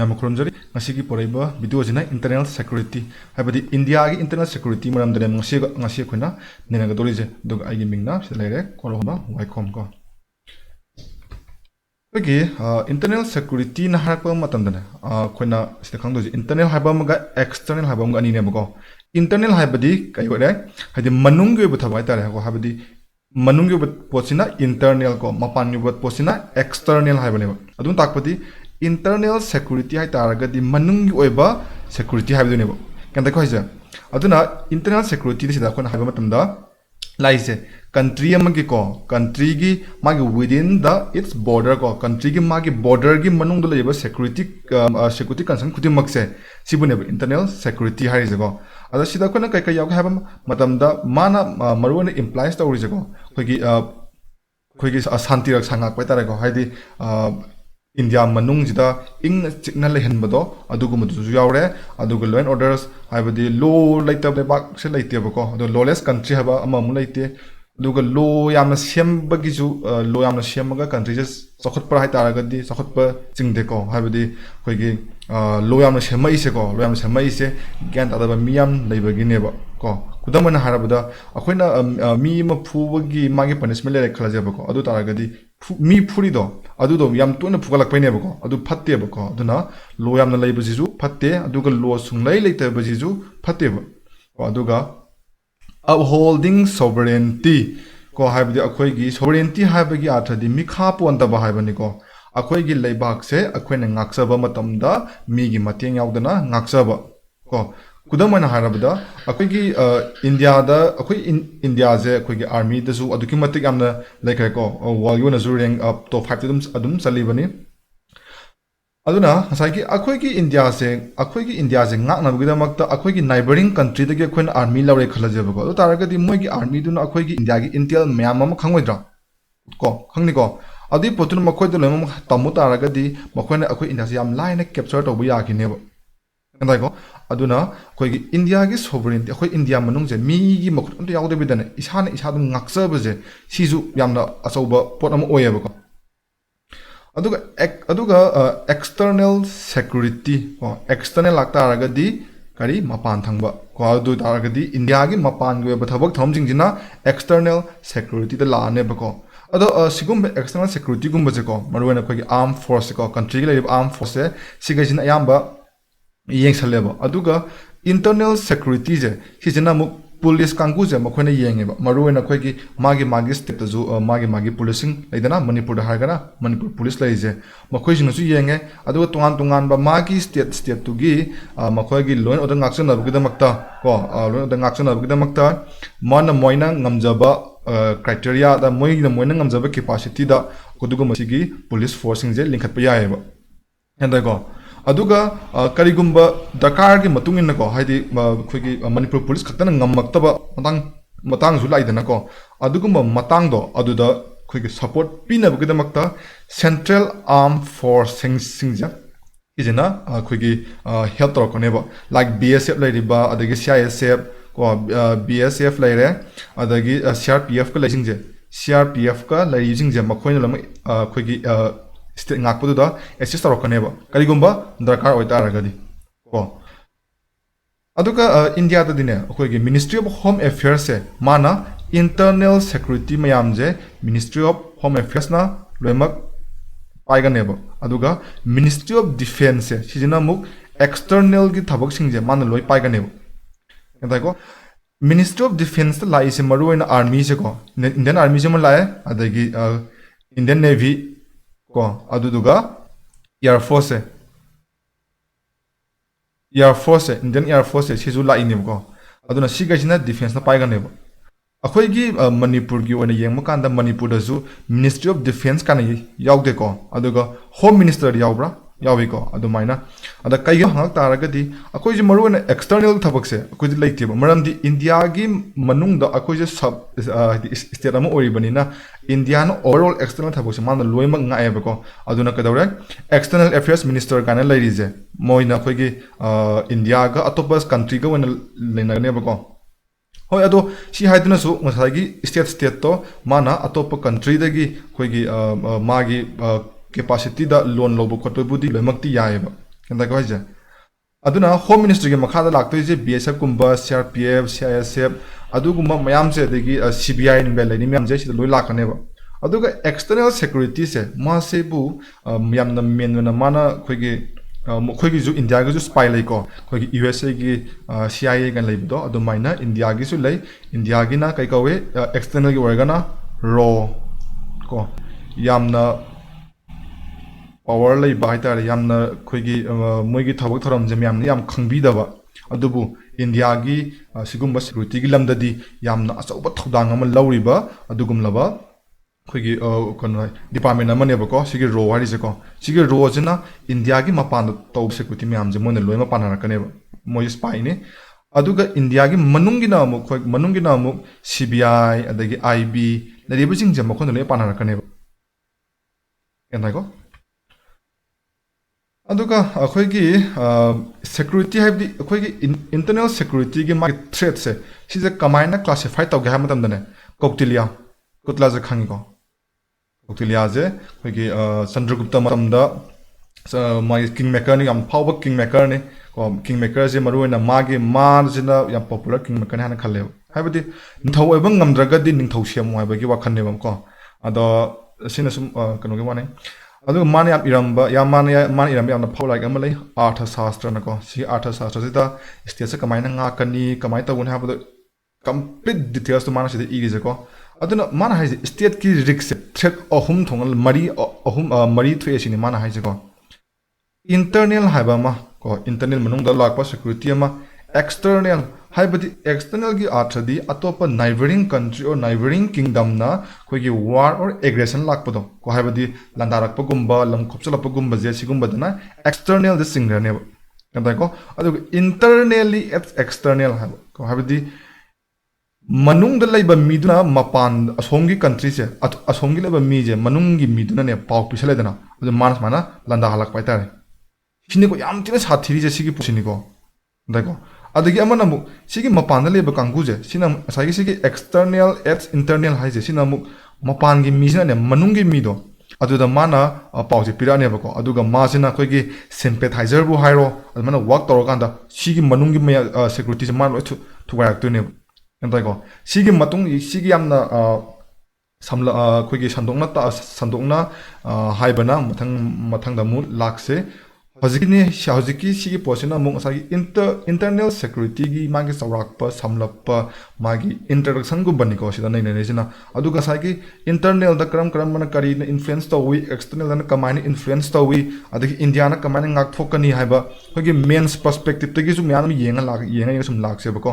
ꯌꯥꯝ ꯈꯨꯔꯨꯝꯖꯔꯤ ꯉꯁꯤꯒꯤ ꯄꯣꯔꯛꯏꯕ ꯚꯤꯗꯤꯑꯣꯁꯤꯅ internal security ꯍꯥꯏꯕꯗꯤ ꯏꯟꯗꯤꯌꯥꯒꯤ ꯏꯟꯇꯔꯅꯦꯜ ꯁꯦꯀ꯭ꯌꯨꯔꯤꯇꯤ ꯃꯔꯝꯗꯅꯦ ꯉꯁꯤ ꯑꯩꯈꯣꯏꯅ ꯅꯩꯅꯒꯗꯧꯔꯤꯁꯦ ꯑꯗꯨꯒ ꯑꯩꯒꯤ ꯃꯤꯡꯅ ꯁꯤꯗ ꯂꯩꯔꯦ ꯀꯣꯔꯣꯝꯕ ꯋꯥꯏꯈꯣꯝ ꯀꯣ ꯑꯩꯈꯣꯏꯒꯤ ꯏꯟꯇꯔꯅꯦꯜ ꯁꯦꯀ꯭ꯌꯨꯔꯤꯇꯤꯅ ꯍꯥꯏꯔꯛꯄ ꯃꯇꯝꯗꯅꯦ ꯑꯩꯈꯣꯏꯅ ꯁꯤꯗ ꯈꯪꯗꯣꯏꯁꯦ ꯏꯟꯇꯔꯅꯦꯜ ꯍꯥꯏꯕ ꯑꯃꯒ ꯑꯦꯛꯁꯇꯔꯅꯦꯜ ꯍꯥꯏꯕ ꯑꯃꯒ ꯑꯅꯤꯅꯦꯕꯀꯣ ꯏꯟꯇꯔꯅꯦꯜ ꯍꯥꯏꯕꯗꯤ ꯀꯩ ꯑꯣꯏꯔꯦ ꯍꯥꯏꯗꯤ ꯃꯅꯨꯡꯒꯤ ꯑꯣꯏꯕ ꯊꯕꯛ ꯍꯥꯏꯇꯥꯔꯦꯀꯣ ꯍꯥꯏꯕꯗꯤ ꯃꯅꯨꯡꯒꯤ ꯑꯣꯏꯕ ꯄꯣꯠꯁꯤꯅ ꯏꯟꯇꯔꯅꯦꯜ ꯀꯣ ꯃꯄꯥꯟꯒꯤ ꯑꯣꯏꯕ ꯄꯣꯠꯁꯤꯅ ꯑꯦꯛꯁꯇꯔꯅꯦꯜ ꯍꯥꯏꯕꯅꯦꯕ ꯑꯗꯨꯝ ꯇꯥꯛꯄꯗꯤ internal security ꯍꯥꯏ ꯇꯥꯔꯒꯗꯤ ꯃꯅꯨꯡꯒꯤ ꯑꯣꯏꯕ security ꯍꯥꯏꯕꯗꯨꯅꯦꯕ ꯀꯩꯝꯇ ꯍꯥꯏꯁꯦ ꯑꯗꯨꯅ internal security ꯁꯤꯗ ꯑꯩꯈꯣꯏꯅ ꯍꯥꯏꯕ ꯃꯇꯝꯗ ꯂꯥꯏꯁꯦ country ꯑꯃꯒꯤ ꯀꯣ countryꯒꯤ ꯃꯥꯒꯤ within the its border ꯀꯣ countryꯒꯤ ꯃꯥꯒꯤ borderꯒꯤ ꯃꯅꯨꯡꯗ ꯂꯩꯕ security concern ꯈꯨꯗꯤꯡꯃꯛꯁꯦ ꯁꯤꯕꯨꯅꯦꯕ internal security ꯍꯥꯏꯔꯤꯁꯦ ꯀꯣ ꯑꯗ ꯁꯤꯗ ꯑꯩꯈꯣꯏꯅ ꯀꯩ ꯌꯥꯎꯒꯦ ꯍꯥꯏꯕ ꯃꯇꯝꯗ ꯃꯥꯅ ꯃꯔꯨꯑꯣꯏꯅ implies ꯇꯧꯔꯤꯁꯦ ꯀꯣ ꯑꯩꯈꯣꯏꯒꯤ ꯁꯥꯟꯇꯤꯔꯛ ꯁꯥꯡꯉꯥꯛꯄ ꯍꯥꯏꯇꯥꯔꯦꯀꯣ ꯍꯥꯏꯗꯤ India manungjida ing chikna lehenbado adugumadu yaure aduga law and orders haibadi law laita bak se laite bako adu lawless country haba ama mu laite aduga law yamna sembagi ju law yamna semaga country just sokhotpa hai taragadi sokhotpa chingde ko haibadi khoigi law yamna semai se ko law yamna semai se gyan adaba miyam leibagi neba ko kudamana harabada akoina mi ma phuwagi magi punishment le khalaje bako adu taragadi mi phurido adudo yam tuna phugalakpaine bako adu phatte bako aduna lo yamna leibajiju phatte aduga lo sunglai leitebajiju phatte ba aduga upholding sovereignty ko haibdi akhoi gi sovereignty haibagi athadi mi kha ponda ba haibani ko akhoi gi leibak se akhoi na ngaksaba matamda mi gi mateng yaudana ngaksaba ko kudamana harabada akhoi India da akhoi India je akhoi army da su aduki matik amna like ko wal yona zu rank up top 5 adum salibani aduna hasai akhoi India se ngakna bugidamakta akhoi neighboring country da ge akhoi army lawre khalaje ba ko taragadi moi gi army duna akhoi India gi intel mayam am khangwidra ko khangni ko adi potun makhoi da lemam tamu taragadi makhoi na akhoi India se yam line capture to bu ya ki neba ko aduna akhoi India gi sovereignty akhoi India manung je mi gi makhut amta yawde bidane isana dum ngaksa ba je sizu yamna asoba pot am oyeba ko aduga external security ko external lakta aragadi kari mapan thangba ko adu taragadi India gi mapan gi ba thabak thom jingjina external security da la ne ba ko ado sigum external security gum ba je ko marwana ko armed force ko country gi armed force sigajina yamba yengsaleba aduga internal security je hijina mu police kangu je makhona yengeba maruena khoigi magi state ju magi policing leidana manipur da hargana manipur police leije makhoi jinu su yenge aduga tungan ba magi state tu gi makhoigi loan order ngakchana bugidamakta ko loan order ngakchana bugidamakta mana moina ngamjaba criteria da moina ngamjaba capacity da koduga masigi police forcing je linkhat pa yaeba enda ko aduga karigumba dakar gi matungin ko haidi khoigi manipur police khatana ngamaktaba matang ju laidana ko adugumba matang do aduda khoigi support pina bugidamakta central armed force singja ijena khoigi help tor koneba like BSF lairiba adagi CISF ko BSF laire adagi CRPF ka laisingje CRPF ka laisingje makhoina lam khoigi state ngakpu da assist torokaneba karigumba darkar oitaragadi ko aduka India da dine akhoi Ministry of Home Affairs se mana internal security mayam je Ministry of Home Affairs na loimak paiganeba aduga Ministry of Defense se sijina muk external gi thabak singje mana loi paiganeba entai ko Ministry of Defense la ise maruina army se ko Indian army je ma lae adagi Indian Navy ko aduduga Air Force Indian Air Force sizu la inim ko aduna sigajina defense na paiganeba akhoi gi manipur gi ona yengma kanda manipur da zu Ministry of Defense kana yaude ko aduga Home Minister yaubra yawi ko adumaina ada kai hangak taragadi akhoi ji maruna external thabak se akhoi leiteba maramdi India gi manung da akhoi je sub state ama ori banina India no overall external thabak se man loima ngaeba ko aduna kadawre external affairs minister kana leirije moina akhoi gi India ga atopus country ga wana leina ba ko hoi ado si haiduna su ngasagi state to mana atopa country dagi akhoi gi magi capacity da loan lobo khoto budi loimakti yaeba ꯀꯩꯅꯣ ꯍꯥꯏꯁꯦ ꯑꯗꯨꯅ home ꯃꯤꯅꯤꯁꯇ꯭ꯔꯤꯒꯤ ꯃꯈꯥꯗ ꯂꯥꯛꯇꯣꯏꯁꯦ BSF ꯀꯨꯝꯕ CRPF CISF ꯑꯗꯨꯒꯨꯝꯕ ꯃꯌꯥꯝꯁꯦ ꯑꯗꯒꯤ CBI ꯂꯩꯔꯤ ꯃꯌꯥꯝꯁꯦ ꯁꯤꯗ ꯂꯣꯏ ꯂꯥꯛꯀꯅꯦꯕ ꯑꯗꯨꯒ ꯑꯦꯛꯁꯇꯔꯅꯦꯜ ꯁꯦꯀꯨꯔꯤꯇꯤꯁꯦ ꯃꯥꯁꯤꯕꯨ ꯌꯥꯝꯅ ꯃꯦꯟ ꯑꯣꯏꯅ ꯃꯥꯅ ꯑꯩꯈꯣꯏꯒꯤꯁꯨ ꯏꯟꯗꯤꯌꯥꯒꯤꯁꯨ ꯁ꯭ꯄꯥꯏ ꯂꯩꯀꯣ ꯑꯩꯈꯣꯏꯒꯤ USAꯒꯤ CIA ꯒ ꯂꯩꯕꯗꯣ ꯑꯗꯨꯃꯥꯏꯅ ꯏꯟꯗꯤꯌꯥꯒꯤꯁꯨ ꯂꯩ ꯏꯟꯗꯤꯌꯥꯒꯤꯅ ꯀꯩ ꯀꯧꯋꯦ ꯑꯦꯛꯁꯇꯔꯅꯦꯜꯒꯤ ꯑꯣꯏꯔꯒꯅ ꯔꯣ ꯀꯣ ꯌꯥꯝꯅ ꯄꯋꯥꯔ ꯂꯩꯕ ꯍꯥꯏꯇꯥꯔꯦ ꯌꯥꯝꯅ ꯑꯩꯈꯣꯏꯒꯤ ꯃꯣꯏꯒꯤ ꯊꯕꯛ ꯊꯧꯔꯝꯁꯦ ꯃꯌꯥꯝꯅ ꯌꯥꯝ ꯈꯪꯕꯤꯗꯕ ꯑꯗꯨꯕꯨ ꯏꯟꯗꯤꯌꯥꯒꯤ ꯁꯤꯒꯨꯝꯕ ꯁꯦꯀꯨꯔꯤꯇꯤꯒꯤ ꯂꯝꯗꯗꯤ ꯌꯥꯝꯅ ꯑꯆꯧꯕ ꯊꯧꯗꯥꯡ ꯑꯃ ꯂꯧꯔꯤꯕ ꯑꯗꯨꯒꯨꯝꯂꯕ ꯑꯩꯈꯣꯏꯒꯤ ꯀꯩꯅꯣ ꯗꯤꯄꯥꯔꯠꯃꯦꯟ ꯑꯃꯅꯦꯕꯀꯣ ꯁꯤꯒꯤ ꯔꯣ ꯍꯥꯏꯔꯤꯁꯦꯀꯣ ꯁꯤꯒꯤ ꯔꯣꯁꯤꯅ ꯏꯟꯗꯤꯌꯥꯒꯤ ꯃꯄꯥꯟꯗ ꯇꯧꯕ ꯁꯦꯀꯨꯔꯤꯇꯤ ꯃꯌꯥꯝꯁꯦ ꯃꯣꯏꯅ ꯂꯣꯏꯅꯃꯛ ꯄꯥꯟꯅꯔꯛꯀꯅꯦꯕ ꯃꯣꯏ ꯁ꯭ꯄꯥꯏꯅꯤ ꯑꯗꯨꯒ ꯏꯟꯗꯤꯌꯥꯒꯤ ꯃꯅꯨꯡꯒꯤꯅ ꯑꯃꯨꯛ CBI ꯑꯗꯒꯤ IB ꯂꯩꯔꯤꯕꯁꯤꯡꯁꯦ ꯃꯈꯣꯏꯅ ꯂꯣꯏꯅ ꯄꯥꯟꯅꯔꯛꯀꯅꯦꯕ ꯀꯩꯅꯣ ꯑꯗꯨꯒ ꯑꯩꯈꯣꯏꯒꯤ ꯁꯦꯀꯨꯔꯤꯇꯤ ꯍꯥꯏꯕꯗꯤ ꯑꯩꯈꯣꯏꯒꯤ ꯏꯟꯇꯔꯅꯦꯜ ꯁꯦꯀꯨꯔꯤꯇꯤꯒꯤ ꯃꯥꯒꯤ ꯊ꯭ꯔꯦꯠꯁꯦ ꯁꯤꯁꯦ ꯀꯃꯥꯏꯅ ꯀ꯭ꯂꯥꯁꯤꯐꯥꯏ ꯇꯧꯒꯦ ꯍꯥꯏꯕ ꯃꯇꯝꯗꯅꯦ ꯀꯨꯇꯂꯥꯁꯦ ꯈꯪꯉꯤꯀꯣ ꯀꯧꯇꯤꯂ꯭ꯌꯥꯁꯦ ꯑꯩꯈꯣꯏꯒꯤ ꯆꯟꯗ꯭ꯔꯒꯨꯞꯇ ꯃꯇꯝꯗ ꯃꯥꯒꯤ ꯀꯤꯡ ꯃꯦꯀꯔꯅꯤ ꯌꯥꯝ ꯐꯥꯎꯕ ꯀꯤꯡ ꯃꯦꯀꯔꯅꯤ ꯀꯣ ꯀꯤꯡ ꯃꯦꯀꯔꯁꯦ ꯃꯔꯨꯑꯣꯏꯅ ꯃꯥꯁꯤꯅ ꯌꯥꯝ ꯄꯣꯄꯨꯂꯔ ꯀꯤꯡ ꯃꯦꯀꯔꯅꯤ ꯍꯥꯏꯅ ꯈꯜꯂꯦꯕ ꯍꯥꯏꯕꯗꯤ ꯅꯤꯡꯊꯧ ꯑꯣꯏꯕ ꯉꯝꯗ꯭ꯔꯒꯗꯤ ꯅꯤꯡꯊꯧ ꯁꯦꯝꯃꯨ ꯍꯥꯏꯕꯒꯤ ꯋꯥꯈꯜꯅꯦꯕ ꯀꯣ ꯑꯗꯣ ꯁꯤꯅ ꯁꯨꯝ ꯀꯩꯅꯣꯒꯤ ꯋꯥꯅꯤ ꯑꯗꯨꯒ ꯃꯥꯅ ꯌꯥꯝ ꯏꯔꯝꯕ ꯃꯥꯅ ꯏꯔꯝꯕ ꯌꯥꯝꯅ ꯐꯥꯎ ꯂꯥꯏꯔꯤꯛ ꯑꯃ ꯂꯩ ꯑꯥꯔꯊ ꯁꯥꯁꯇ꯭ꯔꯅꯀꯣ ꯁꯤ ꯑꯥꯔꯊ ꯁꯥꯁꯇ꯭ꯔꯁꯤꯗ ꯁ꯭ꯇꯦꯠꯁꯦ ꯀꯃꯥꯏꯅ ꯉꯥꯛꯀꯅꯤ ꯀꯃꯥꯏꯅ ꯇꯧꯒꯅꯤ ꯍꯥꯏꯕꯗꯣ ꯀꯝꯄ꯭ꯂꯤꯠ ꯗꯤꯇꯦꯜꯁꯇꯣ ꯃꯥꯅ ꯁꯤꯗ ꯏꯔꯤꯁꯦꯀꯣ ꯑꯗꯨꯅ ꯃꯥꯅ ꯍꯥꯏꯁꯦ ꯁ꯭ꯇꯦꯠꯀꯤ ꯔꯤꯛꯁꯁꯦ ꯊ꯭ꯔꯦꯠ ꯃꯔꯤ ꯊꯣꯛꯑꯦ ꯁꯤꯅꯤ ꯃꯥꯅ ꯍꯥꯏꯁꯦꯀꯣ ꯏꯟꯇꯔꯅꯦꯜ ꯍꯥꯏꯕ ꯑꯃ ꯀꯣ ꯏꯟꯇꯔꯅꯦꯜ ꯃꯅꯨꯡꯗ ꯂꯥꯛꯄ ꯁꯦꯀꯨꯔꯤꯇꯤ ꯑꯃ ꯑꯦꯛꯁꯇꯔꯅꯦꯜ ꯍꯥꯏꯕꯗꯤ ꯑꯦꯛꯁꯇꯔꯅꯦꯜꯒꯤ ꯑꯥꯔꯊꯗꯤ ꯑꯇꯣꯞꯄ ꯅꯥꯏꯕꯔꯤꯡ ꯀꯟꯇ꯭ꯔꯤ ꯑꯣꯔ ꯅꯥꯏꯕꯔꯤꯡ ꯀꯤꯡꯗꯝꯅ ꯑꯩꯈꯣꯏꯒꯤ ꯋꯥꯔ ꯑꯣꯔ ꯑꯦꯒ꯭ꯔꯦꯁꯟ ꯂꯥꯛꯄꯗꯣ ꯀꯣ ꯍꯥꯏꯕꯗꯤ ꯂꯥꯟꯗꯥꯔꯛꯄꯒꯨꯝꯕ ꯂꯝ ꯈꯣꯞꯆꯜꯂꯛꯄꯒꯨꯝꯕꯁꯦ ꯁꯤꯒꯨꯝꯕꯗꯅ ꯑꯦꯛꯁꯇꯔꯅꯦꯜꯗ ꯆꯤꯡꯈ꯭ꯔꯅꯦꯕ ꯀꯣ ꯑꯗꯨꯒ ꯏꯟꯇꯔꯅꯦꯜꯂꯤ ꯑꯦꯛꯁꯇꯔꯅꯦꯜ ꯍꯥꯏꯕ ꯀꯣ ꯍꯥꯏꯕꯗꯤ ꯃꯅꯨꯡꯗ ꯂꯩꯕ ꯃꯤꯗꯨꯅ ꯃꯄꯥꯟ ꯑꯁꯣꯝꯒꯤ ꯀꯟꯇ꯭ꯔꯤꯁꯦ ꯑꯁꯣꯝꯒꯤ ꯂꯩꯕ ꯃꯤꯁꯦ ꯃꯅꯨꯡꯒꯤ ꯃꯤꯗꯨꯅꯅꯦ ꯄꯥꯎ ꯄꯤꯁꯜꯂꯦꯗꯅ ꯑꯗꯨ ꯃꯥꯅ ꯁꯨꯃꯥꯏꯅ ꯂꯥꯟꯗꯥꯍꯜꯂꯛꯄ ꯍꯥꯏꯇꯥꯔꯦ ꯁꯤꯅꯤꯀꯣ ꯌꯥꯝ ꯊꯤꯅ ꯁꯥꯊꯤꯔꯤꯁꯦ ꯁꯤꯒꯤ ꯄꯣꯠꯁꯤꯅꯤꯀꯣ ꯑꯗꯒꯤ ꯑꯃꯅ ꯑꯃꯨꯛ ꯁꯤꯒꯤ ꯃꯄꯥꯟꯗ ꯂꯩꯕ ꯀꯥꯡꯕꯨꯁꯦ ꯁꯤꯅ ꯉꯁꯥꯏꯒꯤ ꯁꯤꯒꯤ ꯑꯦꯛꯁꯇꯔꯅꯦꯜ ꯏꯟꯇꯔꯅꯦꯜ ꯍꯥꯏꯁꯦ ꯁꯤꯅ ꯑꯃꯨꯛ ꯃꯄꯥꯟꯒꯤ ꯃꯤꯁꯤꯅꯅꯦ ꯃꯅꯨꯡꯒꯤ ꯃꯤꯗꯣ ꯑꯗꯨꯗ ꯃꯥꯅ ꯄꯥꯎꯁꯦ ꯄꯤꯔꯛꯑꯅꯦꯕꯀꯣ ꯑꯗꯨꯒ ꯃꯥꯁꯤꯅ ꯑꯩꯈꯣꯏꯒꯤ ꯁꯤꯝꯄꯦꯊꯥꯏꯖꯔꯕꯨ ꯍꯥꯏꯔꯣ ꯑꯗꯨꯃꯥꯏꯅ ꯋꯥꯛ ꯇꯧꯔꯀꯥꯟꯗ ꯁꯤꯒꯤ ꯃꯅꯨꯡꯒꯤ ꯁꯦꯀꯨꯔꯤꯇꯤꯁꯦ ꯃꯥꯅ ꯂꯣꯏ ꯊꯨꯒꯥꯏꯔꯛꯇꯣꯏꯅꯦꯕ ꯁꯤꯒꯤ ꯃꯇꯨꯡ ꯁꯤꯒꯤ ꯌꯥꯝꯅ ꯑꯩꯈꯣꯏꯒꯤ ꯁꯟꯗꯣꯛꯅ ꯍꯥꯏꯕꯅ ꯃꯊꯪꯗ ꯑꯃꯨꯛ ꯂꯥꯛꯁꯦ ꯍꯧꯖꯤꯛꯀꯤ ꯁꯤꯒꯤ ꯄꯣꯠꯁꯤꯅ ꯑꯃꯨꯛ ꯉꯁꯥꯏꯒꯤ ꯏꯟꯇꯔꯅꯦꯜ ꯁꯦꯀꯨꯔꯤꯇꯤꯒꯤ ꯃꯥꯒꯤ ꯆꯥꯎꯔꯥꯛꯄ ꯁꯝꯂꯞꯄ ꯃꯥꯒꯤ ꯏꯟꯇ꯭ꯔꯗꯛꯁꯟꯒꯨꯝꯕꯅꯤꯀꯣ ꯁꯤꯗ ꯅꯩꯅꯔꯤꯁꯤꯅ ꯑꯗꯨꯒ ꯉꯁꯥꯏꯒꯤ ꯏꯟꯇꯔꯅꯦꯜꯗ ꯀꯔꯝꯕꯅ ꯀꯔꯤꯅ ꯏꯟꯐ꯭ꯂꯨꯌꯦꯟꯁ ꯇꯧꯏ ꯑꯦꯛꯁꯇꯔꯅꯦꯜꯗꯅ ꯀꯃꯥꯏꯅ ꯏꯟꯐ꯭ꯂꯨꯌꯦꯟꯁ ꯇꯧꯏ ꯑꯗꯒꯤ ꯏꯟꯗꯤꯌꯥꯅ ꯀꯃꯥꯏꯅ ꯉꯥꯛꯊꯣꯛꯀꯅꯤ ꯍꯥꯏꯕ ꯑꯩꯈꯣꯏꯒꯤ ꯃꯦꯟꯁ ꯄꯔꯁꯄꯦꯛꯇꯤꯞꯇꯒꯤꯁꯨ ꯃꯌꯥꯝ ꯑꯃ ꯌꯦꯡꯉ ꯁꯨꯝ ꯂꯥꯛꯁꯦꯕꯀꯣ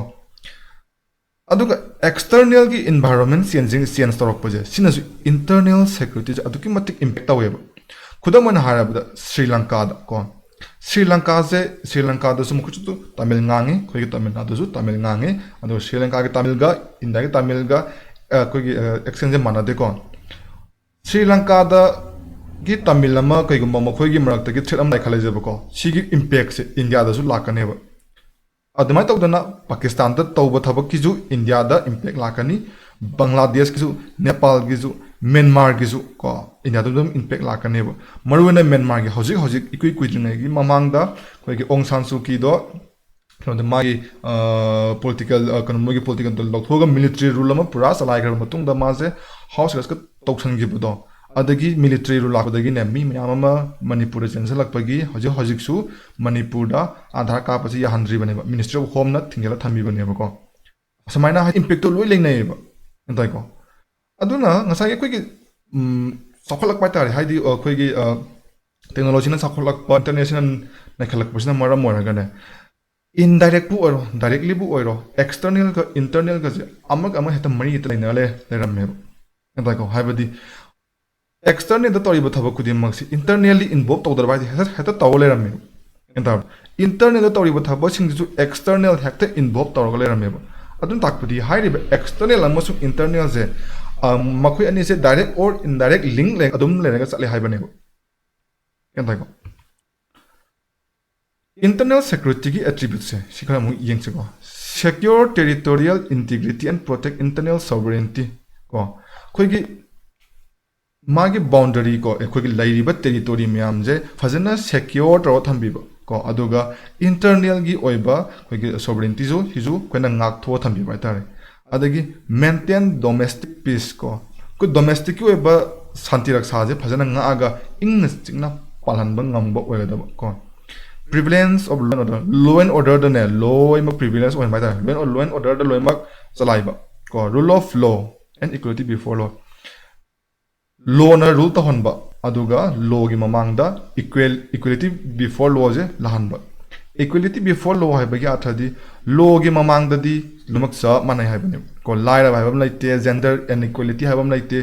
ꯑꯗꯨꯒ ꯑꯦꯛꯁꯇꯔꯅꯦꯜꯒꯤ ꯏꯟꯚꯥꯏꯔꯣꯟꯃꯦꯟ ꯆꯦꯟꯖ ꯇꯧꯔꯛꯄꯁꯦ ꯁꯤꯅꯁꯨ ꯏꯟꯇꯔꯅꯦꯜ ꯁꯦꯀꯨꯔꯤꯇꯤꯁꯦ ꯑꯗꯨꯛꯀꯤ ꯃꯇꯤꯛ ꯏꯝꯄꯦꯛ ꯇꯧꯋꯦꯕ ꯈꯨꯗꯝ ꯑꯣꯏꯅ ꯍꯥꯏꯔꯕꯗ ꯁ꯭ꯔꯤ ꯂꯪꯀꯥꯗꯁꯨ ꯃꯈꯣꯏꯁꯨ ꯇꯥꯃꯤꯜ ꯉꯥꯡꯉꯤ ꯑꯩꯈꯣꯏꯒꯤ ꯇꯥꯃꯤꯜ ꯅꯥꯗꯨꯁꯨ ꯇꯥꯃꯤꯜ ꯉꯥꯡꯉꯤ ꯑꯗꯨꯒ ꯁ꯭ꯔꯤ ꯂꯪꯀꯥꯒꯤ ꯇꯥꯃꯤꯜꯒ ꯏꯟꯗꯤꯌꯥꯒꯤ ꯇꯥꯃꯤꯜꯒ ꯑꯩꯈꯣꯏꯒꯤ ꯑꯦꯛꯁꯦꯟꯁꯦ ꯃꯥꯟꯅꯗꯦꯀꯣ ꯁ꯭ꯔꯤ ꯂꯪꯀꯥꯗꯒꯤ ꯇꯥꯃꯤꯜ ꯑꯃ ꯀꯩꯒꯨꯝꯕ ꯃꯈꯣꯏꯒꯤ ꯃꯔꯛꯇꯒꯤ ꯊ꯭ꯔꯦꯠ ꯑꯃ ꯂꯩꯈꯠꯂꯁꯦꯕꯀꯣ ꯁꯤꯒꯤ ꯏꯝꯄꯦꯛꯁꯦ ꯏꯟꯗꯤꯌꯥꯗꯁꯨ ꯂꯥꯛꯀꯅꯦꯕ ꯑꯗꯨꯃꯥꯏꯅ ꯇꯧꯗꯅ ꯄꯥꯀꯤꯁꯇꯥꯟꯗ ꯇꯧꯕ ꯊꯕꯛꯀꯤꯁꯨ ꯏꯟꯗꯤꯌꯥꯗ ꯏꯝꯄꯦꯛ ꯂꯥꯛꯀꯅꯤ ꯕꯪꯒ꯭ꯂꯥꯗꯦꯁꯀꯤꯁꯨ ꯅꯦꯄꯥꯜꯒꯤꯁꯨ ꯃꯦꯟꯃꯥꯔꯒꯤꯁꯨ ꯀꯣ ꯏꯟꯗꯤꯌꯥꯗ ꯑꯗꯨꯝ ꯏꯝꯄꯦꯛ ꯂꯥꯛꯀꯅꯦꯕ ꯃꯔꯨꯑꯣꯏꯅ ꯃꯦꯟꯃꯥꯔꯒꯤ ꯍꯧꯖꯤꯛ ꯏꯀꯨꯏ ꯀꯨꯏꯗ꯭ꯔꯤꯉꯩꯒꯤ ꯃꯃꯥꯡꯗ ꯑꯩꯈꯣꯏꯒꯤ ꯑꯣꯡ ꯁꯥꯟ ꯁꯨꯀꯤꯗꯣ ꯀꯩꯅꯣꯗ ꯃꯥꯒꯤ ꯃꯣꯏꯒꯤ ꯄꯣꯂꯤꯇꯤꯀꯦꯜꯗꯣ ꯂꯧꯊꯣꯛꯑꯒ ꯃꯤꯂꯤꯇꯔꯤ ꯔꯨꯜ ꯑꯃ ꯄꯨꯔꯥ ꯆꯂꯥꯏꯈ꯭ꯔꯕ ꯃꯇꯨꯡꯗ ꯃꯥꯁꯦ ꯍꯥꯎꯁ ꯑꯦꯔꯦꯁꯀ ꯇꯧꯁꯟꯈꯤꯕꯗꯣ ꯑꯗꯒꯤ ꯃꯤꯂꯤꯇꯔꯤ ꯔꯨꯜ ꯂꯥꯛꯄꯗꯒꯤꯅꯦ ꯃꯤ ꯃꯌꯥꯝ ꯑꯃ ꯃꯅꯤꯄꯨꯔꯗ ꯆꯦꯟꯁꯤꯜꯂꯛꯄꯒꯤ ꯍꯧꯖꯤꯛꯁꯨ ꯃꯅꯤꯄꯨꯔꯗ ꯑꯥꯙꯥꯔ ꯀꯥꯞꯄꯁꯤ ꯌꯥꯍꯟꯗ꯭ꯔꯤꯕꯅꯦꯕ ꯃꯤꯅꯤꯁꯇ꯭ꯔꯤ ꯑꯣꯐ ꯍꯣꯝꯅ ꯊꯤꯡꯖꯤꯜꯂ ꯊꯝꯕꯤꯕꯅꯦꯕꯀꯣ ꯑꯁꯨꯃꯥꯏꯅ ꯏꯝꯄꯦꯛꯇꯣ ꯂꯣꯏ ꯂꯩꯅꯩꯌꯦꯕ ꯑꯗꯨꯅ ꯉꯁꯥꯏꯒꯤ ꯑꯩꯈꯣꯏꯒꯤ ꯆꯥꯎꯈꯠꯂꯛꯄ ꯍꯥꯏꯇꯥꯔꯦ ꯍꯥꯏꯗꯤ ꯑꯩꯈꯣꯏꯒꯤ ꯇꯦꯛꯅꯣꯂꯣꯖꯤꯅ ꯆꯥꯎꯈꯠꯂꯛꯄ ꯏꯟꯇꯔꯅꯦꯠꯁꯤꯅ ꯅꯩꯈꯠꯂꯛꯄꯁꯤꯅ ꯃꯔꯝ ꯑꯣꯏꯔꯒꯅꯦ ꯏꯟꯗꯥꯏꯔꯦꯛꯄꯨ ꯑꯣꯏꯔꯣ ꯗꯥꯏꯔꯦꯛꯂꯤꯕꯨ ꯑꯣꯏꯔꯣ ꯑꯦꯛꯁꯇꯔꯅꯦꯜꯒ ꯏꯟꯇꯔꯅꯦꯜꯒꯁꯦ ꯑꯃꯒ ꯍꯦꯛꯇ ꯃꯔꯤ ꯍꯦꯛꯇ ꯂꯩꯔꯝꯃꯦꯕ ꯍꯥꯏꯕꯗꯤ ꯑꯦꯛꯁꯇꯔꯅꯦꯜꯗ ꯇꯧꯔꯤꯕ ꯊꯕꯛ ꯈꯨꯗꯤꯡꯃꯛꯁꯤ ꯏꯟꯇꯔꯅꯦꯜꯂꯤ ꯏꯟꯚꯣꯜቭ ꯇꯧꯗ꯭ꯔꯕ ꯍꯥꯏꯁꯦ ꯍꯦꯛꯇ ꯇꯧꯔ ꯂꯩꯔꯝꯃꯦꯕ ꯏꯟꯇꯔꯅꯦꯜꯗ ꯇꯧꯔꯤꯕ ꯊꯕꯛꯁꯤꯡꯁꯤꯁꯨ ꯑꯦꯛꯁꯇꯔꯅꯦꯜ ꯍꯦꯛꯇ ꯏꯟꯚꯣꯜቭ ꯇꯧꯔꯒ ꯂꯩꯔꯝꯃꯦꯕ ꯑꯗꯨꯅ ꯇꯥꯛꯄꯗꯤ ꯍꯥꯏꯔꯤꯕ ꯑꯦꯛꯁꯇꯔꯅꯦꯜ ꯑꯃꯁꯨꯡ ꯏꯟꯇꯔꯅꯦꯜꯁꯦ ꯃꯈꯣꯏ ꯑꯅꯤꯁꯦ ꯗꯥꯏꯔꯦꯛ ꯑꯣꯔ ꯏꯟꯗꯥꯏꯔꯦꯛ ꯂꯤꯡ ꯑꯗꯨꯝ ꯂꯩꯔꯒ ꯆꯠꯂꯦ ꯍꯥꯏꯕꯅꯦꯕ ꯏꯟꯇꯔꯅꯦꯜ ꯁꯦꯀꯨꯔꯤꯇꯤꯒꯤ ꯑꯦꯇ꯭ꯔꯤब्यूꯠꯁꯦ ꯁꯤ ꯈꯔ ꯑꯃꯨꯛ ꯌꯦꯡꯁꯤꯀꯣ secure territorial integrity and protect internal sovereignty को अखोगी मागी बाउंडरी को अखोगी लाइरिबा टेरिटोरी म्याम जे फजना सिक्योर तौर थंबिबा ko aduga internal gi oiba khoi sovereignty ju hizu koina ngak tho thambi bai tare adagi maintain domestic peace ko domestic ki oiba santi raksa je phajana nga aga ingna chingna palhan bang ngamba oida ko prevalence of law and order the ne law ma prevalence oin bai tare law and order the law ma chalai ba ko rule of law and equality before law law na rule ta honba aduga law gi mamangda equality before law je lahanba equality before law hai bagi athadi law gi mamangda di lumak sa manai hai bane ko laira hai bam laite gender inequality hai bam laite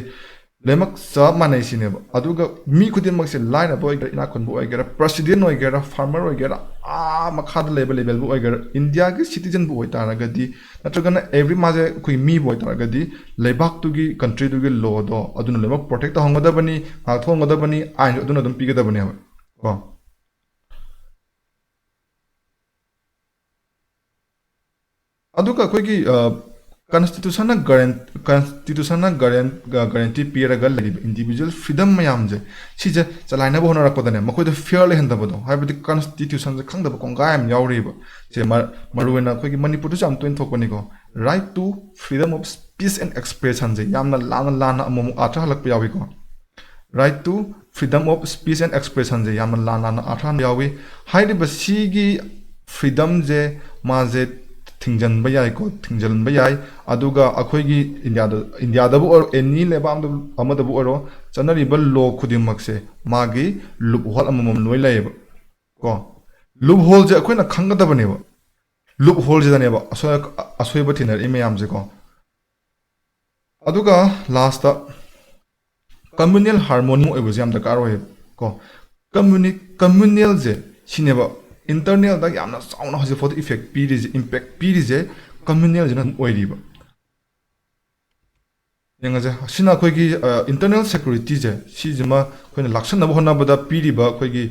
lemak sa manai sine ba aduga mi khudin mak se laira boy ina kon boy gera president oi gera farmer oi gera makhad level boy gera india gi citizen boy taraga di natragana every maje kui mi boy taraga di lebak tu gi country tu gi law do aduna lemak protect ta hongada bani ha thongada bani ain aduna dum pigada bani ba ko aduga koi gi constitution na guarantee piraga lariba individual freedom mayam je sije chalaina bo honora kodane makoi do fair le henda bodo haibadi constitution je khangda konga am yauriba je maruena koi gi manipur tu jam toin thokoni go right to freedom of speech and expression je yamna lana amu atha halak yawi ko right to freedom of speech and expression je yamna lana atha yawi haidiba sigi freedom je ma je thingjan bayai ko thingjan bayai aduga akhoi gi india da bu or any lebam da amada bu oro chanari bal law khudim makse magi loop hole amam loi lai ko loop hole je akhoi na khanga da bane ba loop hole je da ne ba asoi ba thinar imyam je ko aduga last ta communal harmony oibu jam da karo he ko communal je sineba internal da yamna sauna hoje photo effect pirize impact pirize communal jena oiriba yenga je sina khoi gi internal security je si jema khoina laksan na bhona bada piriba khoi gi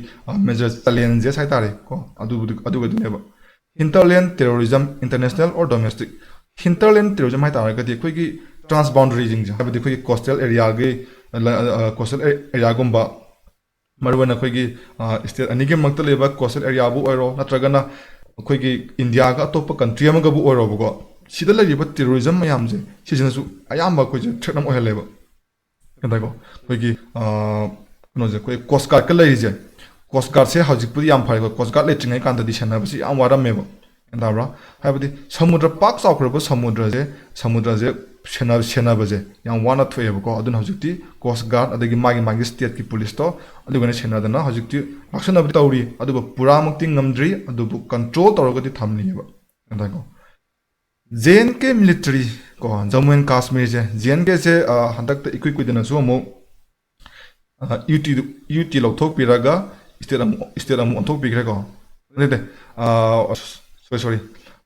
major challenge sai tare ko adu neba hinterland terrorism international or domestic hinterland terrorism hai tare ga di khoi gi transboundary jing ja abdi khoi coastal area gumba Marwana Kogi state Anigam Magdaleva coastal area bu oro, Natragana Kogi India got top country Amagabu orogo. Sidala but terrorism Mayamze, Season Ayamba Koji Trinam oil level. And I go Kogi no the Coast Guard Kalaze. Coast Guard say how you put the empire, Coast Guard letting a condition of the Amwara Mevo. And Abra have the Samudra Parks of Samudra Shenabaze, young one or two ever go, Adun Hojukti, Coast Guard, the Magi State Police store, Adugan Shenadana, Hojukti, Action of Tauri, Aduba Puramukti Namdri, Adubu control Torogati Tamni. And I go. Zenke military go, Jammu and Kashmir, Zenke say, Handak the equipped with an Azumo UT Lotok Piraga, instead of Montok Pirago. Sorry.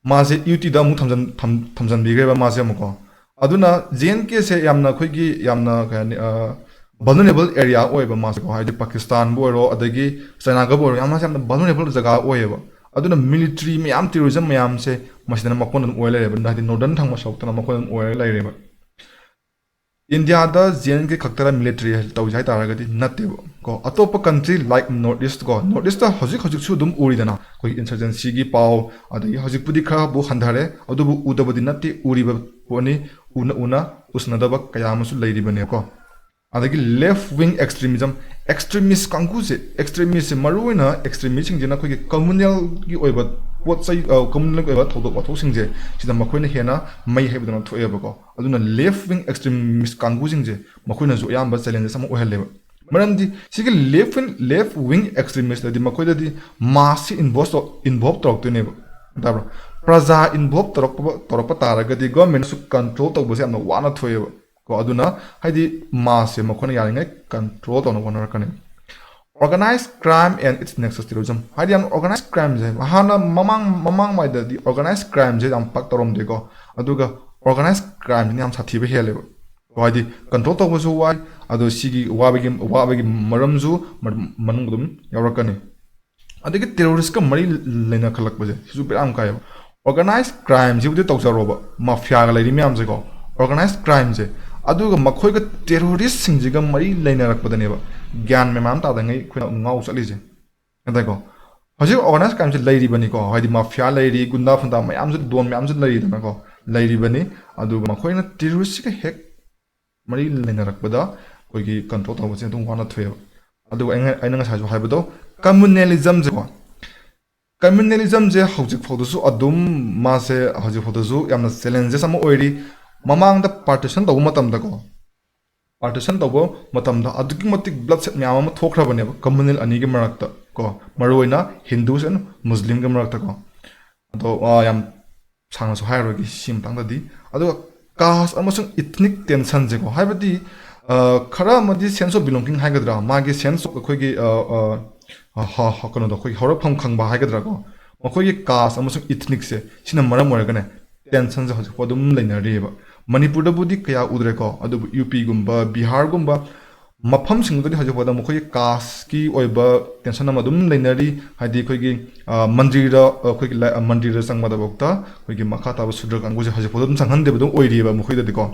Maze UT Damu Tamzan Bigreva Mazamoko. Aduna JNK se yamna khoigi yamna vulnerable area oiba masako haidi Pakistan boro adagi China ga boro yamna yamna vulnerable jaga oiba aduna military mayam terrorism mayam se masina makon oil reba na northern thangma soktana makon oil laireba India da JNK khaktara military tawjai taragadi nattebo ko atopa country like northeast da hojik su dum uridana koi insurgency gi paw adagi hojik pudi kha bu handhare adubu udabadi natti uriba poni una usnadaba kayamasu lairibane ko adagi left wing extremist kanguse extremist maruina extremist jina koi communal gi oiba pot sai communal oiba thodo thosingje sida makoina hena mai hebdana thoeba ko aduna left wing extremist kangusing je makoina zo yamba challenge sama oheleba maramdi sigi left wing extremist di makoida di mass involved talk to nebo dabra praja involved torok taragadi government su control to bose amna wana thoyeba ko aduna haidi mass se makhona yaringa control to no wona rakane organized crime and its nexus terrorism haidi am organized crime je hana mamang mai da di organized crime je am pak torom de ko aduga organized crime ni am sathi be heleba ko haidi control to bosu wai adu sigi wabagi maramzu manungdum yarakane adigi terrorist ka mari lena khalak baje su beram kai organized crime je bude tawsaroba mafia ga lairi myam je ko organized crime je aduga makhoi ga terrorist sing je ga mari lena rak badaneba gyan me mam ta da ngai khuna ngau chali je anda ko ꯍꯧꯖꯤꯛ organise ꯀ꯭ꯔꯥꯏꯝꯁꯦ ꯂꯩꯔꯤꯕꯅꯤꯀꯣ ꯍꯥꯏꯗꯤ ꯃꯥꯐꯤꯌꯥ ꯂꯩꯔꯤ ꯒꯨꯟꯗꯥ ꯐꯨꯟꯗꯥ ꯃꯌꯥꯝꯁꯨ ꯗꯣꯟ ꯃꯌꯥꯝꯁꯨ ꯂꯩꯔꯤꯗꯅꯀꯣ ꯂꯩꯔꯤꯕꯅꯤ ꯑꯗꯨꯒ ꯃꯈꯣꯏꯅ ꯇꯦꯔꯣꯔꯤꯁꯁꯤꯒ ꯍꯦꯛ ꯃꯔꯤ ꯂꯩꯅꯔꯛꯄꯗ ꯑꯩꯈꯣꯏꯒꯤ ꯀꯟꯇ꯭ꯔꯣꯜ ꯇꯧꯕꯁꯦ ꯑꯗꯨꯝ ꯋꯥꯅ ꯊꯣꯛꯑꯦꯕ ꯑꯗꯨꯒ ꯑꯩꯅ ꯉꯁꯥꯏꯁꯨ ꯍꯥꯏꯕꯗꯣ ꯀꯝꯃꯨꯅꯦꯂꯤꯖꯝꯁꯦꯀꯣ ꯀꯝꯃꯨꯅꯦꯂꯤꯖꯝꯁꯦ ꯍꯧꯖꯤꯛ ꯐꯥꯎꯗꯁꯨ ꯑꯗꯨꯝ ꯃꯥꯁꯦ ꯍꯧꯖꯤꯛ ꯐꯥꯎꯗꯁꯨ ꯌꯥꯝꯅ ꯆꯦꯂꯦꯟꯖꯦꯁ ꯑꯃ ꯑꯣꯏꯔꯤ ꯃꯃꯥꯡꯗ ꯄꯥꯔꯇꯤꯁꯟ ꯇꯧꯕ ꯃꯇꯝꯗꯀꯣ ꯄꯥꯔꯇꯤꯁꯟ ꯇꯧꯕ ꯃꯇꯝꯗ ꯑꯗꯨꯛꯀꯤ ꯃꯇꯤꯛ ꯕ꯭ꯂꯗ ꯁꯦꯠ ꯃꯌꯥꯝ ꯑꯃ ꯊꯣꯛꯈ꯭ꯔꯕꯅꯦꯕ ꯀꯝꯃꯨꯅꯦꯜ ꯑꯅꯤꯒꯤ ꯃꯔꯛꯇ ꯀꯣ ꯃꯔꯨꯑꯣꯏꯅ ꯍꯤꯟꯗꯨꯁ ꯑꯦꯟ ꯃꯨꯁꯂꯤꯝꯒꯤ ꯃꯔꯛꯇꯀꯣ ꯑꯗꯣ ꯌꯥꯝ ꯁꯥꯡꯅꯁꯨ ꯍꯥꯏꯔꯔꯣꯏꯒꯦ ꯁꯤ ꯃꯇꯥꯡꯗꯗꯤ ꯑꯗꯨꯒ ꯀꯥꯁ ꯑꯃꯁꯨꯡ ꯏꯊꯅꯤꯛ ꯇꯦꯟꯁꯟꯁꯦꯀꯣ ꯍꯥꯏꯕꯗꯤ ꯈꯔ ꯑꯃꯗꯤ ꯁꯦꯟꯁ ꯑꯣꯐ ꯕꯤꯂꯣꯡꯒꯤꯡ ꯍꯥꯏꯒꯗ꯭ꯔꯥ ꯃꯥꯒꯤ ꯁꯦꯟꯁ ꯑꯣꯐ ꯑꯩꯈꯣꯏꯒꯤ ꯀꯩꯅꯣꯗꯣ ꯑꯩꯈꯣꯏꯒꯤ ꯍꯧꯔꯛꯐꯝ ꯈꯪꯕ ꯍꯥꯏꯒꯗ꯭ꯔꯥꯀꯣ ꯃꯈꯣꯏꯒꯤ ꯀꯥꯁ ꯑꯃꯁꯨꯡ ꯏꯊꯅꯤꯛꯁꯦ ꯁꯤꯅ ꯃꯔꯝ ꯑꯣꯏꯔꯒꯅꯦ ꯇꯦꯟꯁꯟꯁꯦ ꯍꯧꯖꯤꯛꯐꯥꯎ ꯑꯗꯨꯝ ꯂꯩꯅꯔꯤꯑꯕ ꯃꯅꯤꯄꯨꯔꯗꯕꯨꯗꯤ ꯀꯌꯥ ꯎꯗ꯭ꯔꯦꯀꯣ ꯑꯗꯨꯕꯨ ꯌꯨ ꯄꯤꯒꯨꯝꯕ ꯕꯤꯍꯥꯔꯒꯨꯝꯕ ꯃꯐꯝꯁꯤꯡꯗꯨꯗꯤ ꯍꯧꯖꯤꯛꯐꯥꯎꯗ ꯃꯈꯣꯏꯒꯤ ꯀꯥꯁꯀꯤ ꯑꯣꯏꯕ ꯇꯦꯟꯁꯟ ꯑꯃ ꯑꯗꯨꯝ ꯂꯩꯅꯔꯤ ꯍꯥꯏꯗꯤ ꯑꯩꯈꯣꯏꯒꯤ ꯃꯟꯗꯤꯔꯗ ꯑꯩꯈꯣꯏꯒꯤ ꯃꯟꯗꯤꯔꯗ ꯆꯪꯕꯗꯐꯥꯎꯗ ꯑꯩꯈꯣꯏꯒꯤ ꯃꯈꯥ ꯇꯥꯕ ꯁꯨꯗ꯭ꯔ ꯀꯥꯡꯕꯨꯁꯦ ꯍꯧꯖꯤꯛꯐꯥꯎꯗ ꯑꯗꯨꯝ ꯆꯪꯍꯟꯗꯦꯕ ꯑꯗꯨꯝ ꯑꯣꯏꯔꯤꯑꯕ ꯃꯈꯣꯏꯗꯗꯤꯀꯣ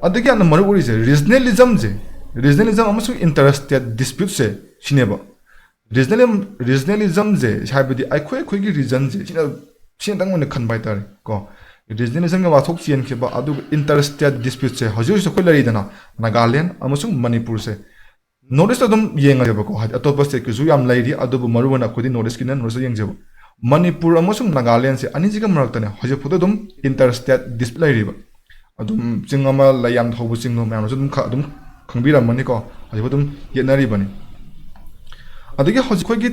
ꯑꯗꯒꯤ ꯌꯥꯝꯅ ꯃꯔꯨ ꯑꯣꯏꯔꯤꯁꯦ ꯔꯤꯖꯅꯦꯂꯤꯖꯝ ꯑꯃꯁꯨꯡ ꯏꯟꯇꯔꯁꯇꯦꯠ ꯗꯤꯁꯄ꯭ꯌꯨꯠꯁꯦ ꯁꯤꯅꯦꯕ ꯔꯤꯖꯅꯦꯂꯤꯖꯝꯁꯦ ꯍꯥꯏꯕꯗꯤ ꯑꯩꯈꯣꯏꯒꯤ ꯔꯤꯖꯟꯁꯦ ꯁꯤꯅꯇꯪ ꯑꯣꯏꯅ ꯈꯟꯕ ꯍꯥꯏꯇꯥꯔꯦ ꯀꯣ ꯔꯤꯖꯅꯦꯂꯤꯖꯝꯒꯤ ꯋꯥꯊꯣꯛ ꯆꯦꯟꯈꯤꯕ ꯑꯗꯨꯒ ꯏꯟꯇꯔꯁꯇꯦꯠ ꯗꯤꯁꯄ꯭ꯌꯨꯠꯁꯦ ꯍꯧꯖꯤꯛ ꯍꯧꯖꯤꯛ ꯑꯩꯈꯣꯏ ꯂꯩꯔꯤꯗꯅ ꯅꯥꯒꯥꯂꯦꯟ ꯑꯃꯁꯨꯡ ꯃꯅꯤꯄꯨꯔꯁꯦ ꯅꯣꯔꯠ ꯏꯁꯇ ꯑꯗꯨꯝ ꯌꯦꯡꯉꯦꯕꯀꯣ ꯍꯥꯏꯗꯤ ꯑꯇꯣꯞꯄ ꯁ꯭ꯇꯦꯠꯀꯤꯁꯨ ꯌꯥꯝ ꯂꯩꯔꯤ ꯑꯗꯨꯕꯨ ꯃꯔꯨꯑꯣꯏꯅ ꯑꯩꯈꯣꯏꯗꯤ ꯅꯣꯔꯠ ꯏꯁꯀꯤꯅ ꯅꯣꯔꯠ ꯏꯁꯇ ꯌꯦꯡꯖꯕ ꯃꯅꯤꯄꯨꯔ ꯑꯃꯁꯨꯡ ꯅꯥꯒꯥꯂꯦꯟꯁꯦ ꯑꯅꯤꯁꯤꯒ ꯃꯔꯛꯇꯅꯦ ꯍꯧꯖꯤꯛꯐꯥꯎꯗ ꯑꯗꯨꯝ ꯏꯟꯇꯔꯁꯇꯦꯠ ꯗꯤꯁꯄ꯭ꯌꯨꯠ ꯂꯩꯔꯤꯕ ꯑꯗꯨꯝ ꯆꯤꯡ ꯑꯃ ꯂꯩ ꯌꯥꯝ ꯍꯧꯕ ꯆꯤꯡꯗꯣ ꯃꯌꯥꯝꯅꯁꯨ ꯑꯗꯨꯝ ꯈꯪꯕꯤꯔꯝꯃꯅꯤꯀꯣ ꯍꯧꯖꯤꯛꯐꯥꯎ ꯑꯗꯨꯝ ꯌꯦꯠꯅꯔꯤꯕꯅꯤ ꯑꯗꯒꯤ ꯍꯧꯖꯤꯛ ꯑꯩꯈꯣꯏꯒꯤ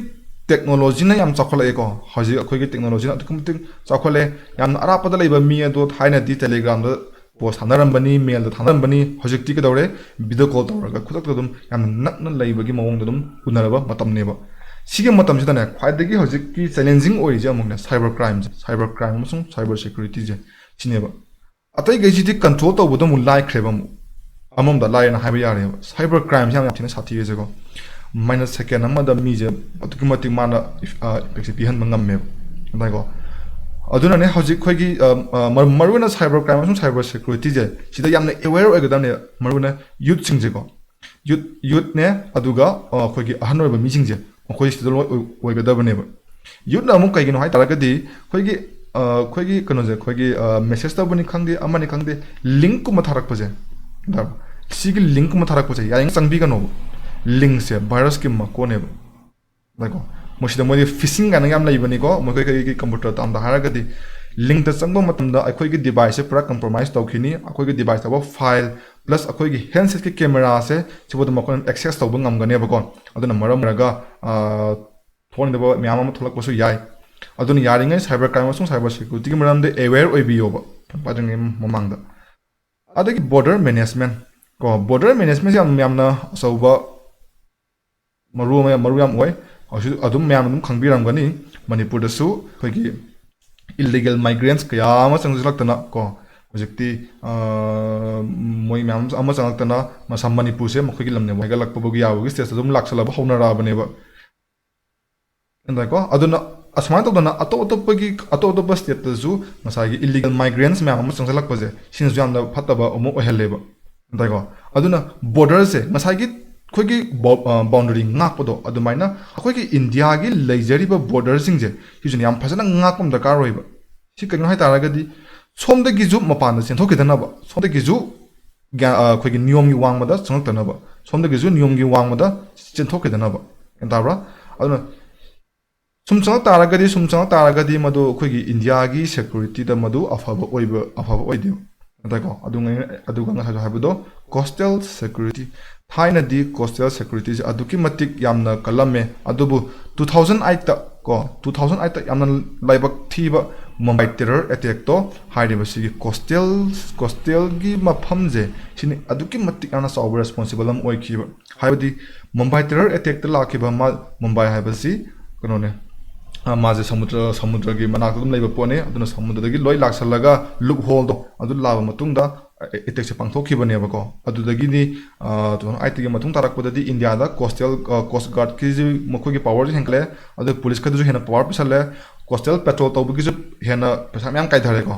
ꯇꯦꯛꯅꯣꯂꯣꯖꯤꯅ ꯌꯥꯝ ꯆꯥꯎꯈꯠꯂꯛꯑꯦꯀꯣ ꯍꯧꯖꯤꯛ ꯑꯩꯈꯣꯏꯒꯤ ꯇꯦꯛꯅꯣꯂꯣꯖꯤꯅ ꯑꯗꯨꯛꯀꯤ ꯃꯇꯤꯛ ꯆꯥꯎꯈꯠꯂꯛꯑꯦ ꯌꯥꯝꯅ ꯑꯔꯥꯞꯄꯗ ꯂꯩꯕ ꯃꯤ ꯑꯗꯣ ꯊꯥꯏꯅꯗꯤ ꯇꯦꯂꯤꯒ꯭ꯔꯥꯝꯗ ꯄꯣꯁ ꯊꯥꯅꯔꯝꯕꯅꯤ ꯃꯦꯜꯗ ꯊꯥꯅꯔꯝꯕꯅꯤ ꯍꯧꯖꯤꯛꯇꯤ ꯀꯩꯗꯧꯔꯦ ꯚꯤꯗꯤꯑꯣ ꯀꯣꯜ ꯇꯧꯔꯒ ꯈꯨꯗꯛꯇ ꯑꯗꯨꯝ ꯌꯥꯝꯅ ꯅꯛꯅ ꯂꯩꯕꯒꯤ ꯃꯑꯣꯡꯗ ꯑꯗꯨꯝ ꯎꯅꯔꯕ ꯃꯇꯝꯅꯦꯕ ꯁꯤꯒꯤ ꯃꯇꯝꯁꯤꯗꯅꯦ ꯈ꯭ꯋꯥꯏꯗꯒꯤ ꯍꯧꯖꯤꯛꯀꯤ ꯆꯦꯂꯦꯟꯖꯤꯡ ꯑꯣꯏꯔꯤꯁꯦ ꯑꯃꯨꯛꯅꯦ ꯁꯥꯏꯕꯔ ꯀ꯭ꯔꯥꯏꯝ ꯑꯃꯁꯨꯡ ꯁꯥꯏꯕꯔ ꯁꯦꯀ꯭ꯌꯨꯔꯤꯇꯤꯁꯦ ꯁꯤꯅꯦꯕ ꯑꯇꯩꯈꯩꯁꯤꯗꯤ ꯀꯟꯇ꯭ꯔꯣꯜ ꯇꯧꯕꯗꯣ ꯑꯃꯨꯛ ꯂꯥꯏꯈ꯭ꯔꯦꯕ ꯑꯃꯨꯛ ꯑꯃꯔꯣꯝꯗ ꯂꯥꯏꯔꯦꯅ ꯍꯥꯏꯕ ꯌꯥꯔꯦꯕ ꯁꯥꯏꯕꯔ ꯀ꯭ꯔꯥꯏꯝꯁꯦ ꯌꯥꯝ ꯊꯤꯅ ꯁꯥꯊꯤꯔꯤꯁꯦꯀꯣ ꯃꯥꯏꯅꯁ ꯁꯦꯀꯦꯟ ꯑꯃꯗ ꯃꯤꯁꯦ ꯑꯗꯨꯛꯀꯤ ꯃꯇꯤꯛ ꯃꯥꯅ ꯏꯐꯦꯛꯁꯦ ꯄꯤꯍꯟꯕ ꯉꯝꯃꯦꯕ ꯑꯗꯨꯅꯀꯣ ꯑꯗꯨꯅꯅꯦ ꯍꯧꯖꯤꯛ ꯑꯩꯈꯣꯏꯒꯤ ꯃꯔꯨꯑꯣꯏꯅ ꯁꯥꯏꯕꯔ ꯀ꯭ꯔꯥꯏꯝ ꯑꯃꯁꯨꯡ ꯁꯥꯏꯕꯔ ꯁꯦꯀ꯭ꯌꯨꯔꯤꯇꯤꯁꯦ ꯁꯤꯗ ꯌꯥꯝꯅ ꯑꯦꯋꯦꯌꯔ ꯑꯣꯏꯒꯗꯕꯅꯦ ꯃꯔꯨꯑꯣꯏꯅ ꯌꯨꯠꯁꯤꯡꯁꯦꯀꯣ ꯌꯨꯠꯅꯦ ꯑꯗꯨꯒ ꯑꯩꯈꯣꯏꯒꯤ ꯑꯍꯟ ꯑꯣꯏꯕ ꯃꯤꯁꯤꯡꯁꯦ ꯃꯈꯣꯏ ꯁꯤꯗ ꯂꯣꯏ ꯑꯣꯏꯒꯗꯕꯅꯦꯕ ꯌꯨꯠꯅ ꯑꯃꯨꯛ ꯀꯩꯒꯤꯅꯣ ꯍꯥꯏ ꯇꯥꯔꯒꯗꯤ ꯑꯩꯈꯣꯏꯒꯤ ꯀꯩꯅꯣꯁꯦ ꯑꯩꯈꯣꯏꯒꯤ ꯃꯦꯁꯦꯖ ꯇꯧꯕꯅꯤ ꯈꯪꯗꯦ ꯑꯃꯅꯤ ꯈꯪꯗꯦ ꯂꯤꯡꯛꯀꯨꯝꯕ ꯊꯥꯔꯛꯄꯁꯦ ꯁꯤꯒꯤ ꯂꯤꯡꯛꯀꯨꯝꯕ ꯊꯥꯔꯛꯄꯁꯦ ꯌꯥꯔꯤꯉꯩ ꯆꯪꯕꯤꯒꯅꯣꯕ ꯂꯤꯡꯛꯁꯦ ꯚꯥꯏꯔꯁꯀꯤ ꯃꯀꯣꯟꯅꯦꯕ ꯀꯣ ꯃꯁꯤꯗ ꯃꯣꯏꯗꯤ ꯐꯤꯁꯤꯡ ꯀꯥꯏꯅ ꯌꯥꯝ ꯂꯩꯕꯅꯤꯀꯣ ꯃꯈꯣꯏꯒꯤ ꯀꯝꯄ꯭ꯌꯨꯇꯔ ꯇꯥꯝꯗ ꯍꯥꯏꯔꯒꯗꯤ ꯂꯤꯡꯛꯇ ꯆꯪꯕ ꯃꯇꯝꯗ ꯑꯩꯈꯣꯏꯒꯤ ꯗꯤꯚꯥꯏꯁꯁꯦ ꯄꯨꯔꯥ ꯀꯝꯄ꯭ꯔꯣꯃꯥꯏꯁ ꯇꯧꯈꯤꯅꯤ ꯑꯩꯈꯣꯏꯒꯤ ꯗꯤꯚꯥꯏꯁ ꯇꯧꯕ ꯐꯥꯏꯜ ꯄ꯭ꯂꯁ ꯑꯩꯈꯣꯏꯒꯤ ꯍꯦꯟꯁꯦꯠꯀꯤ ꯀꯦꯃꯦꯔꯥꯁꯦ ꯁꯤꯕꯨꯗ ꯃꯈꯣꯏꯅ ꯑꯦꯛꯁꯦꯁ ꯇꯧꯕ ꯉꯝꯒꯅꯦꯕꯀꯣ ꯑꯗꯨꯅ ꯃꯔꯝ ꯑꯣꯏꯔꯒ ꯊꯣꯛꯍꯟꯗꯕ ꯃꯌꯥꯝ ꯑꯃ ꯊꯣꯛꯂꯛꯄꯁꯨ ꯌꯥꯏ ꯑꯗꯨꯅ ꯌꯥꯔꯤꯉꯩ ꯁꯥꯏꯕꯔ ꯀ꯭ꯔꯥꯏꯝ ꯑꯃꯁꯨꯡ ꯁꯥꯏꯕꯔ ꯁꯦꯀ꯭ꯌꯨꯔꯤꯇꯤꯒꯤ ꯃꯔꯝꯗ ꯑꯦꯋꯦꯌꯔ ꯑꯣꯏꯕꯤꯌꯣꯕ ꯄꯥꯗ꯭ꯔꯤꯉꯩ ꯃꯃꯥꯡꯗ ꯑꯗꯒꯤ ꯕꯣꯔꯗꯔ ꯃꯦꯅꯦꯖꯃꯦꯟ ꯀꯣ ꯕꯣꯔꯗꯔ ꯃꯦꯅꯦꯖꯃꯦꯟꯁꯦ ꯌꯥꯝꯅ ꯑꯆꯧꯕ ꯃꯔꯨ ꯌꯥꯝ ꯑꯣꯏ ꯍꯧꯖꯤꯛ ꯑꯗꯨꯝ ꯃꯌꯥꯝ ꯑꯗꯨꯝ ꯈꯪꯕꯤꯔꯝꯒꯅꯤ ꯃꯅꯤꯄꯨꯔꯗꯁꯨ ꯑꯩꯈꯣꯏꯒꯤ ꯏꯜꯂꯤꯒꯦꯜ ꯃꯥꯏꯒ꯭ꯔꯦꯟꯁ ꯀꯌꯥ ꯑꯃ ꯆꯪꯁꯤꯜꯂꯛꯇꯅ ꯀꯣ ꯍꯧꯖꯤꯛꯇꯤ ꯃꯣꯏ ꯃꯌꯥꯝ ꯑꯃ ꯆꯪꯉꯛꯇꯅ ꯃꯅꯤꯄꯨꯔꯁꯦ ꯃꯈꯣꯏꯒꯤ ꯂꯝꯅꯦꯕ ꯍꯥꯏꯒꯠꯂꯛꯄꯕꯨ ꯌꯥꯕꯒꯤ ꯁ꯭ꯇꯦꯖꯇ ꯑꯗꯨꯝ ꯂꯥꯛꯁꯜꯂꯕ ꯍꯧꯅꯔꯛꯑꯕꯅꯦꯕ ꯀꯣ ꯑꯗꯨꯅ ꯑꯁꯨꯃꯥꯏꯅ ꯇꯧꯗꯅ ꯑꯇꯣꯞꯄ ꯁ꯭ꯇꯦꯠꯇꯁꯨ ꯉꯁꯥꯏꯒꯤ ꯏꯜꯂꯤꯒꯦꯜ ꯃꯥꯏꯒ꯭ꯔꯦꯟꯁ ꯃꯌꯥꯝ ꯑꯃ ꯆꯪꯁꯤꯜꯂꯛꯄꯁꯦ ꯁꯤꯅꯁꯨ ꯌꯥꯝꯅ ꯐꯠꯇꯕ ꯑꯃ ꯑꯣꯏꯍꯜꯂꯦꯕ ꯀꯣ ꯑꯗꯨꯅ ꯕꯣꯔꯗꯔꯁꯦ ꯉꯁꯥꯏꯒꯤ ꯑꯩꯈꯣꯏꯒꯤ ꯕꯥꯎꯟꯗꯔꯤ ꯉꯥꯛꯄꯗꯣ ꯑꯗꯨꯃꯥꯏꯅ ꯑꯩꯈꯣꯏꯒꯤ ꯏꯟꯗꯤꯌꯥꯒꯤ ꯂꯩꯖꯔꯤꯕ ꯕꯣꯔꯗꯔꯁꯤꯡꯁꯦ ꯁꯤꯁꯨꯅ ꯌꯥꯝ ꯐꯖꯅ ꯉꯥꯛꯄ ꯑꯃ ꯗꯔꯀꯥꯔ ꯑꯣꯏꯕ ꯁꯤ ꯀꯩꯅꯣ ꯍꯥꯏꯇꯥꯔꯒꯗꯤ ꯁꯣꯝꯗꯒꯤꯁꯨ ꯃꯄꯥꯟꯗ ꯆꯦꯟꯊꯣꯛꯈꯤꯗꯅꯕ ꯁꯣꯝꯗꯒꯤꯁꯨ ꯑꯩꯈꯣꯏꯒꯤ ꯅꯤꯌꯣꯝꯒꯤ ꯋꯥꯡꯃꯗ ꯆꯪꯉꯛꯇꯅꯕ ꯁꯣꯝꯗꯒꯤꯁꯨ ꯅꯤꯌꯣꯝꯒꯤ ꯋꯥꯡꯃꯗ ꯆꯦꯟꯊꯣꯛꯈꯤꯗꯅꯕ ꯒ꯭ꯌꯥꯟ ꯇꯥꯕ꯭ꯔꯥ ꯑꯗꯨꯅ ꯁꯨꯝ ꯆꯪꯉꯛ ꯇꯥꯔꯒꯗꯤ ꯃꯗꯨ ꯑꯩꯈꯣꯏꯒꯤ ꯏꯟꯗꯤꯌꯥꯒꯤ ꯁꯦꯀ꯭ꯌꯨꯔꯤꯇꯤꯗ ꯃꯗꯨ ꯑꯐꯕ ꯑꯣꯏꯗꯦꯕ ꯅꯠꯇ꯭ꯔꯀꯣ ꯑꯗꯨꯒ ꯉꯁꯥꯏꯁꯨ ꯍꯥꯏꯕꯗꯣ ꯀꯣꯁꯇꯦꯜ ꯁꯦꯀ꯭ꯌꯨꯔꯤꯇꯤ ꯊꯥꯏꯅꯗꯤ ꯀꯣꯁꯇꯦꯜ ꯁꯦꯀ꯭ꯌꯨꯔꯤꯇꯤꯁꯦ ꯑꯗꯨꯛꯀꯤ ꯃꯇꯤꯛ ꯌꯥꯝꯅ ꯀꯜꯂꯝꯃꯦ ꯑꯗꯨꯕꯨ 2008ꯇ ꯌꯥꯝꯅ ꯂꯥꯏꯕꯛ ꯊꯤꯕ ꯃꯨꯝꯕꯥꯏ ꯇꯦꯔꯔ ꯑꯦꯇꯦꯛꯇꯣ ꯍꯥꯏꯔꯤꯕꯁꯤꯒꯤ ꯀꯣꯁꯇꯦꯜꯒꯤ ꯃꯐꯝꯁꯦ ꯁꯤꯅꯤ ꯑꯗꯨꯛꯀꯤ ꯃꯇꯤꯛ ꯌꯥꯝꯅ ꯆꯥꯎꯕ ꯔꯦꯁꯄꯣꯟꯁꯤꯕꯜ ꯑꯃ ꯑꯣꯏꯈꯤꯕ ꯍꯥꯏꯕꯗꯤ ꯃꯨꯝꯕꯥꯏ ꯇꯦꯔꯔ ꯑꯦꯇꯦꯛꯇ ꯂꯥꯛꯈꯤꯕ ꯃꯨꯝꯕꯥꯏ ꯍꯥꯏꯕꯁꯤ ꯀꯩꯅꯣꯅꯦ ꯃꯥꯁꯦ ꯁꯃꯨꯗ꯭ꯔꯒꯤ ꯃꯅꯥꯛꯇ ꯑꯗꯨꯝ ꯂꯩꯕ ꯄꯣꯠꯅꯦ ꯑꯗꯨꯅ ꯁꯃꯨꯗ꯭ꯔꯗꯒꯤ ꯂꯣꯏ ꯂꯥꯛꯁꯜꯂꯒ ꯂꯨꯞ ꯍꯣꯜꯗꯣ ꯑꯗꯨ ꯂꯥꯛꯑꯕ ꯃꯇꯨꯡꯗ ꯑꯦꯇꯦꯛꯁꯦ ꯄꯥꯡꯊꯣꯛꯈꯤꯕꯅꯦꯕꯀꯣ ꯑꯗꯨꯗꯒꯤꯗꯤ 2008ꯒꯤ ꯃꯇꯨꯡ ꯇꯥꯔꯛꯄꯗꯗꯤ ꯏꯟꯗꯤꯌꯥꯗ ꯀꯣꯁ ꯒꯥꯔꯗꯀꯤꯁꯨ ꯃꯈꯣꯏꯒꯤ ꯄꯋꯥꯔꯁꯨ ꯍꯦꯟꯒꯠꯂꯦ ꯑꯗꯨꯒ ꯄꯨꯂꯤꯁꯀꯗꯁꯨ ꯍꯦꯟꯅ ꯄꯋꯥꯔ ꯄꯤꯁꯜꯂꯦ ꯀꯣꯁꯇꯦꯜ ꯄꯦꯇ꯭ꯔꯣꯜ ꯇꯧꯕꯒꯤꯁꯨ ꯍꯦꯟꯅ ꯄꯩꯁꯥ ꯃꯌꯥꯝ ꯀꯥꯏꯊꯔꯦꯀꯣ